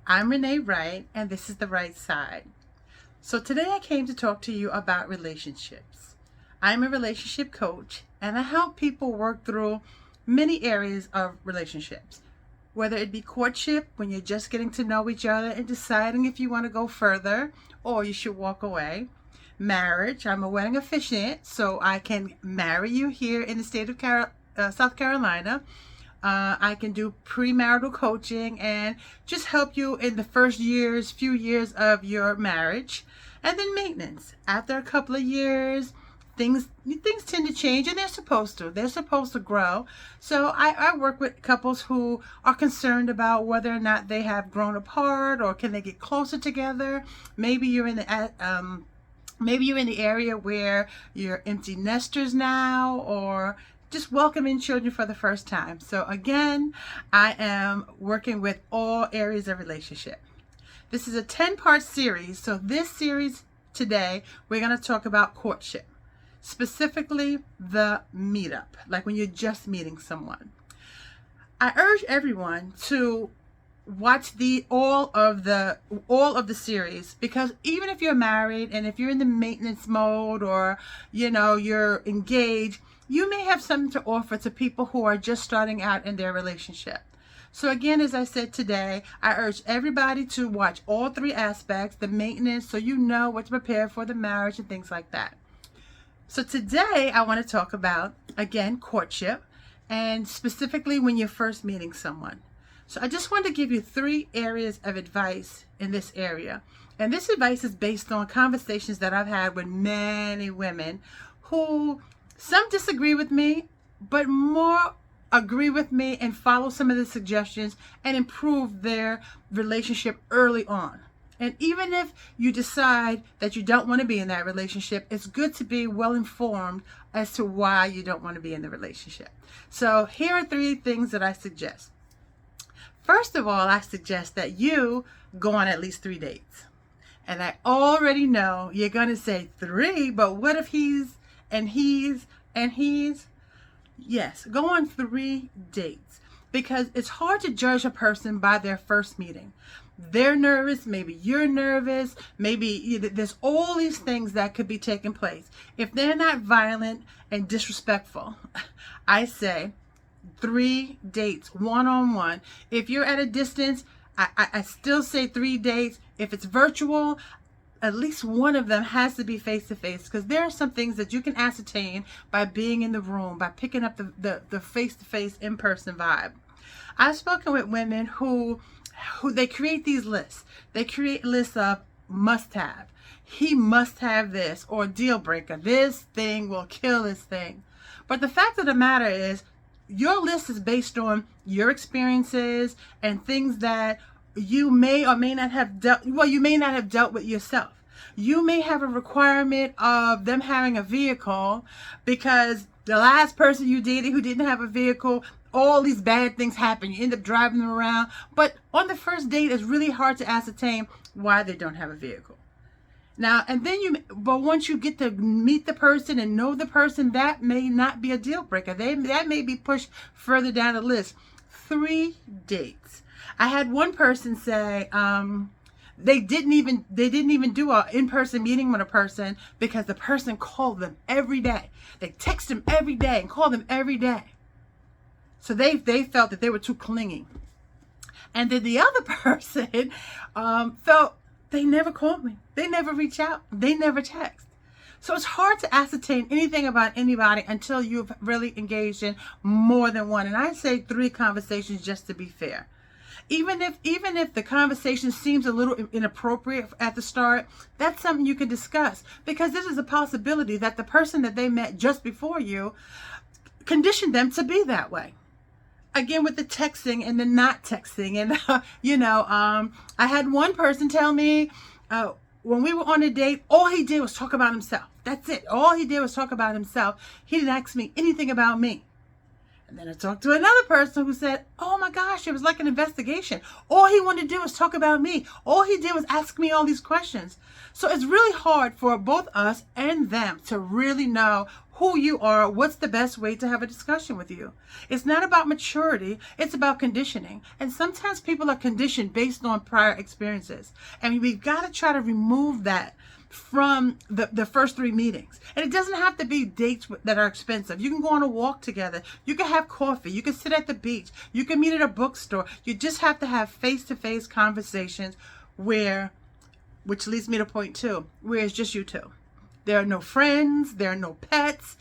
I'm Renee Wright, and this is The Right Side. So today I came to talk to you about relationships. I'm a relationship coach, and I help people work through many areas of relationships. Whether it be courtship, when you're just getting to know each other and deciding if you want to go further or you should walk away. Marriage, I'm a wedding officiant, so I can marry you here in the state of South Carolina. I can do premarital coaching and just help you in the first few years of your marriage. And then maintenance. After a couple of years, things tend to change, and they're supposed to. They're supposed to grow. So I work with couples who are concerned about whether or not they have grown apart or can they get closer together. Maybe you're in the area where you're empty nesters now, or just welcoming children for the first time. So again, I am working with all areas of relationship. This is a 10-part series. So this series today, we're going to talk about courtship, specifically the meetup, like when you're just meeting someone. I urge everyone to watch all of the series, because even if you're married and if you're in the maintenance mode, or you're engaged, you may have something to offer to people who are just starting out in their relationship. So again, as I said today, I urge everybody to watch all three aspects, the maintenance, so you know what to prepare for the marriage and things like that. So today I want to talk about, again, courtship, and specifically when you're first meeting someone. So I just want to give you 3 areas of advice in this area. And this advice is based on conversations that I've had with many women who, some disagree with me, but more agree with me and follow some of the suggestions and improve their relationship early on. And even if you decide that you don't want to be in that relationship, it's good to be well informed as to why you don't want to be in the relationship. So here are 3 things that I suggest. First of all, I suggest that you go on at least 3 dates. And I already know you're going to say 3, but what if he's and he's and he's? Yes, go on 3 dates, because it's hard to judge a person by their first meeting. They're nervous, maybe you're nervous, maybe there's all these things that could be taking place. If they're not violent and disrespectful, I say 3 dates, one-on-one. If you're at a distance, I still say 3 dates. If it's virtual, at least one of them has to be face-to-face, because there are some things that you can ascertain by being in the room, by picking up the face-to-face, in-person vibe. I've spoken with women who they create these lists. They create lists of must-have. He must have this, or deal breaker. This thing will kill this thing. But the fact of the matter is, your list is based on your experiences and things that you may or may not have you may not have dealt with yourself. You may have a requirement of them having a vehicle because the last person you dated who didn't have a vehicle, all these bad things happen. You end up driving them around. But on the first date, it's really hard to ascertain why they don't have a vehicle. Now, and then but once you get to meet the person and know the person, that may not be a deal breaker. That may be pushed further down the list. 3 dates. I had one person say they didn't even do an in-person meeting with a person because the person called them every day. They text them every day and call them every day. So they felt that they were too clingy. And then the other person felt they never called me. They never reach out. They never text. So it's hard to ascertain anything about anybody until you've really engaged in more than one. And I say 3 conversations just to be fair. Even if the conversation seems a little inappropriate at the start, that's something you can discuss, because this is a possibility that the person that they met just before you conditioned them to be that way. Again, with the texting and the not texting, and I had one person tell me when we were on a date, all he did was talk about himself. That's it. All he did was talk about himself. He didn't ask me anything about me. And then I talked to another person who said, oh my gosh, it was like an investigation. All he wanted to do was talk about me. All he did was ask me all these questions. So it's really hard for both us and them to really know who you are, what's the best way to have a discussion with you. It's not about maturity, it's about conditioning. And sometimes people are conditioned based on prior experiences. And we've got to try to remove that from the first 3 meetings. And it doesn't have to be dates that are expensive. You can go on a walk together. You can have coffee. You can sit at the beach. You can meet at a bookstore. You just have to have face-to-face conversations which leads me to point 2, where it's just you two. There are no friends, there are no pets,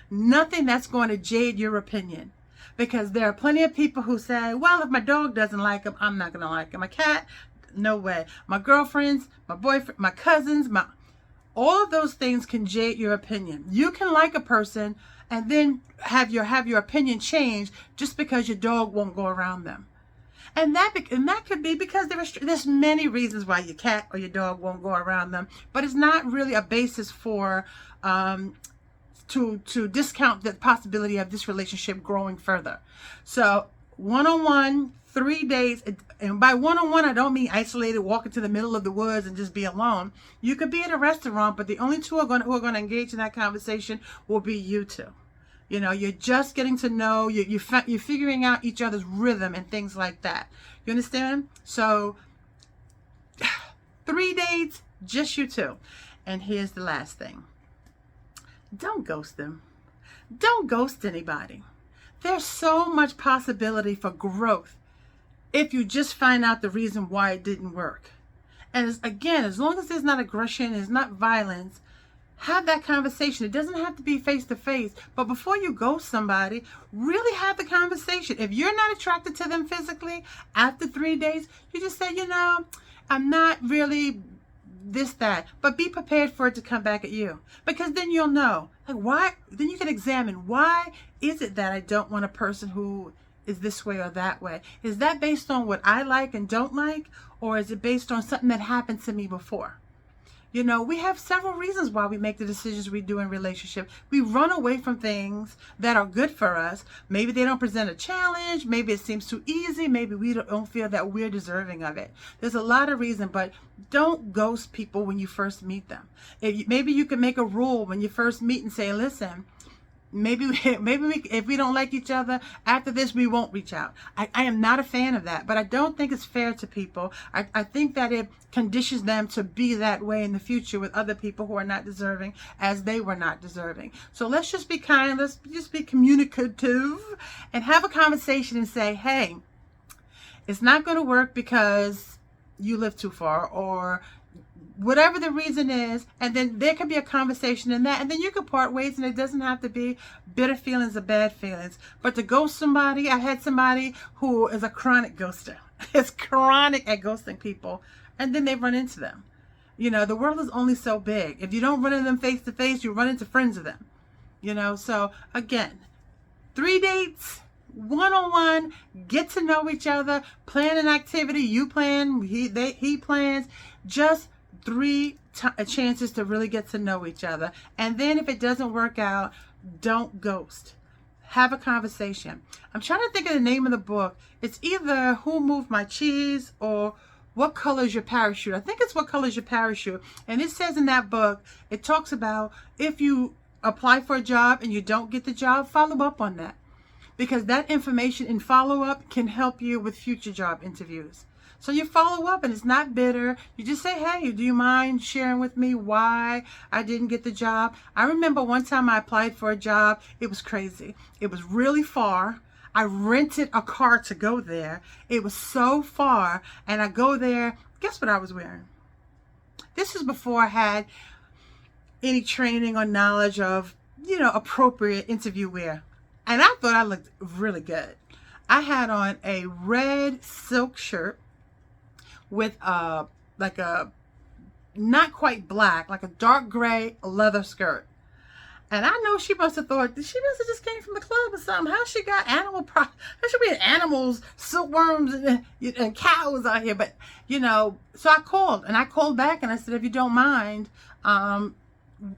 nothing that's going to jade your opinion. Because there are plenty of people who say, well, if my dog doesn't like him, I'm not going to like him. My cat, no way. My girlfriends, my boyfriend, my cousins, all of those things can jade your opinion. You can like a person and then have your opinion change just because your dog won't go around them. And that could be because there's many reasons why your cat or your dog won't go around them, but it's not really a basis for to discount the possibility of this relationship growing further. So 1-on-1, 3 days, and by 1-on-1 I don't mean isolated, walk into the middle of the woods and just be alone. You could be at a restaurant, but the only two who are going to engage in that conversation will be you two. You're just getting to know, you're figuring out each other's rhythm and things like that. You understand? So 3 dates, just you two. And here's the last thing. Don't ghost them. Don't ghost anybody. There's so much possibility for growth if you just find out the reason why it didn't work. And as long as there's not aggression, there's not violence, have that conversation. It doesn't have to be face to face, but before you ghost somebody, really have the conversation. If you're not attracted to them physically after 3 days, you just say, I'm not really this, that, but be prepared for it to come back at you, because then you'll know, why, then you can examine, why is it that I don't want a person who is this way or that way? Is that based on what I like and don't like, or is it based on something that happened to me before? We have several reasons why we make the decisions we do in relationship. We run away from things that are good for us. Maybe they don't present a challenge. Maybe it seems too easy. Maybe we don't feel that we're deserving of it. There's a lot of reasons, but don't ghost people when you first meet them. Maybe you can make a rule when you first meet and say, listen, maybe if we don't like each other after this, we won't reach out. I am not a fan of that, but I don't think it's fair to people. I think that it conditions them to be that way in the future with other people who are not deserving as they were not deserving. So let's just be kind. Let's just be communicative and have a conversation and say, hey, it's not going to work because you live too far, or whatever the reason is, and then there could be a conversation in that, and then you could part ways, and it doesn't have to be bitter feelings or bad feelings. But to ghost somebody, I had somebody who is a chronic ghoster. It's chronic at ghosting people, and then they run into them. The world is only so big. If you don't run into them face to face, you run into friends of them. So again, 3 dates, 1-on-1, get to know each other, plan an activity, you plan, he plans, just 3 chances to really get to know each other. And then if it doesn't work out, don't ghost. Have a conversation. I'm trying to think of the name of the book. It's either Who Moved My Cheese or What Color Is Your Parachute? I think it's What Color Is Your Parachute. And it says in that book, it talks about if you apply for a job and you don't get the job, follow up on that. Because that information in follow-up can help you with future job interviews. So you follow up, and it's not bitter. You just say, hey, do you mind sharing with me why I didn't get the job? I remember one time I applied for a job. It was crazy. It was really far. I rented a car to go there. It was so far, and I go there. Guess what I was wearing? This is before I had any training or knowledge of, appropriate interview wear. And I thought I looked really good. I had on a red silk shirt with like a not quite black, like a dark gray leather skirt. And I know she must have thought, she must have just came from the club or something. How she got how should we have animals, silkworms, and cows out here? But, so I called back and I said, if you don't mind,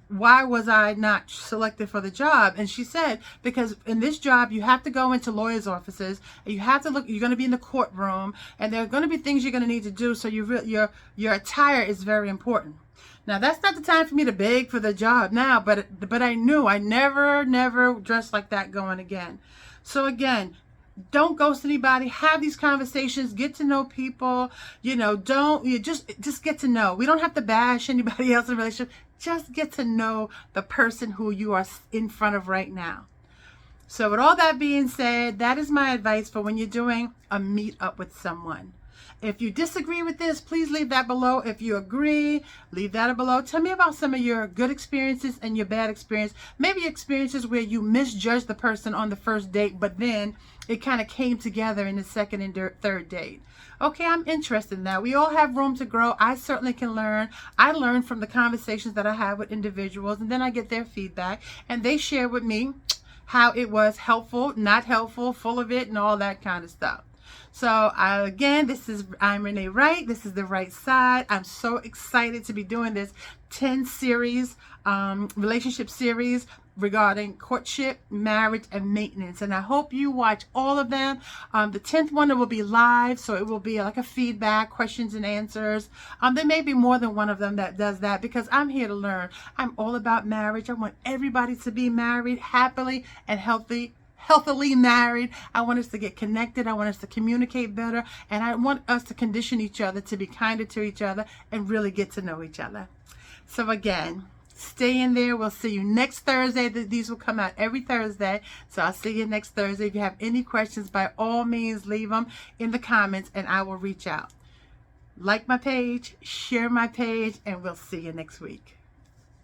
why was I not selected for the job? And she said, because in this job, you have to go into lawyers' offices, and you have to look, you're going to be in the courtroom, and there are going to be things you're going to need to do. So your attire is very important. Now that's not the time for me to beg for the job now, but I knew I never dressed like that going again. So again, don't ghost anybody. Have these conversations. Get to know people. Don't you just get to know. We don't have to bash anybody else in a relationship. Just get to know the person who you are in front of right now. So with all that being said, that is my advice for when you're doing a meet up with someone. If you disagree with this, please leave that below. If you agree, leave that below. Tell me about some of your good experiences and your bad experience. Maybe experiences where you misjudged the person on the first date, but then it kind of came together in the second and third date. Okay, I'm interested in that. We all have room to grow. I certainly can learn. I learn from the conversations that I have with individuals, and then I get their feedback, and they share with me how it was helpful, not helpful, full of it, and all that kind of stuff. So again, I'm Renee Wright. This is The Right Side. I'm so excited to be doing this 10 series, relationship series regarding courtship, marriage, and maintenance. And I hope you watch all of them. The 10th one, it will be live, so it will be like a feedback, questions and answers. There may be more than one of them that does that, because I'm here to learn. I'm all about marriage. I want everybody to be married happily and healthily married. I want us to get connected. I want us to communicate better. And I want us to condition each other to be kinder to each other and really get to know each other. So again, stay in there. We'll see you next Thursday. These will come out every Thursday. So I'll see you next Thursday. If you have any questions, by all means, leave them in the comments and I will reach out. Like my page, share my page, and we'll see you next week.